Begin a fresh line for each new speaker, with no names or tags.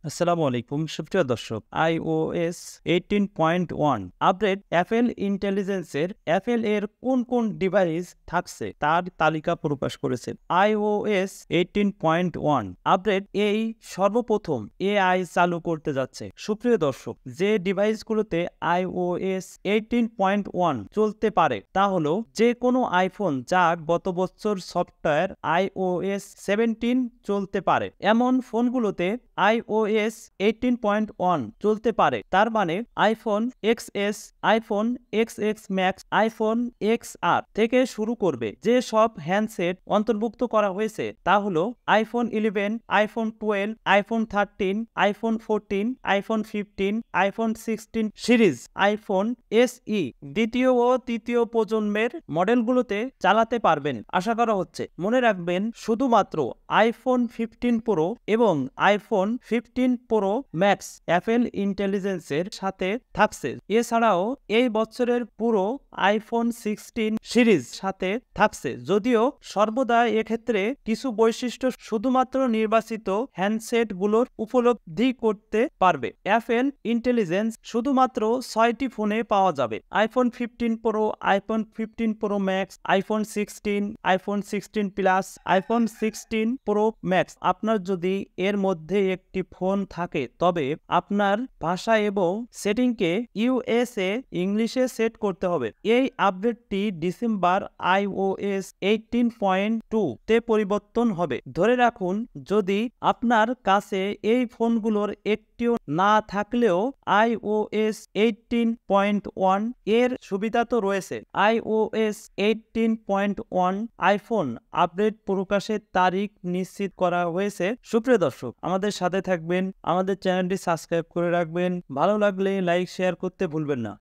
আসসালামু আলাইকুম সুপ্রিয় দর্শক। iOS 18.1 আপডেট অ্যাপেল ইন্টেলিজেন্সের অ্যাপেল এর কোন কোন ডিভাইস থাকছে তার তালিকা প্রকাশ করেছে। iOS 18.1 আপডেট এই সর্বপ্রথম AI চালু করতে যাচ্ছে। সুপ্রিয় দর্শক, যে ডিভাইসগুলোতে iOS 18.1 চলতে পারে তা হলো যে কোনো আইফোন যা গত বছর সফটওয়্যার iOS 17 চলতে পারে। এমন ফোনগুলোতে iOS 18.1 চলতে পারে। তার মানে iPhone XS, iPhone XX Max, iPhone XR থেকে শুরু করবে। যে সব হ্যান্ডসেট অন্তর্ভুক্ত করা হয়েছে তা হলো iPhone 11, iPhone 12, iPhone 13, iPhone 14, iPhone 15, iPhone 16 series, iPhone SE দ্বিতীয় ও তৃতীয় প্রজন্মের মডেলগুলোতে চালাতে পারবেন আশা করা হচ্ছে। মনে রাখবেন, শুধুমাত্র আইফোন 15 প্রো এবং আইফোন 15 প্রো ম্যাক্স অ্যাপেল ইন্টেলিজেন্সের সাথে থাকছে। এছাড়াও এই বছরের পুরো আইফোন 16 সিরিজ সাথে থাকছে, যদিও সর্বদা এক্ষেত্রে কিছু বৈশিষ্ট্য শুধুমাত্র নির্বাচিত হ্যান্ডসেটগুলোর উপলব্ধি করতে পারবে। অ্যাপেল ইন্টেলিজেন্স শুধুমাত্র 6টি ফোনে পাওয়া যাবে: iPhone 15 pro, iPhone 15 pro max, iPhone 16, iPhone 16 plus, iPhone 16 pro max. আপনার যদি এর মধ্যে একটি ফোন থাকে তবে আপনার ভাষা এবং সেটিংকে USA ইংলিশে সেট করতে হবে। এই আপডেটটি ডিসেম্বর iOS 18.2 তে পরিবর্তন হবে। ধরে রাখুন, যদি আপনার কাছে এই ফোনগুলোর একটিও না থাকলেও iOS 18.1 এর সুবিধা তো রয়েছে। iOS 18.1 আইফোন আপডেট প্রকাশের তারিখ নিশ্চিত করা হয়েছে। সুপ্রিয় দর্শক, আমাদের সাথে থাকবেন, আমাদের চ্যানেলটি সাবস্ক্রাইব করে রাখবেন। ভালো লাগলে লাইক শেয়ার করতে ভুলবেন না।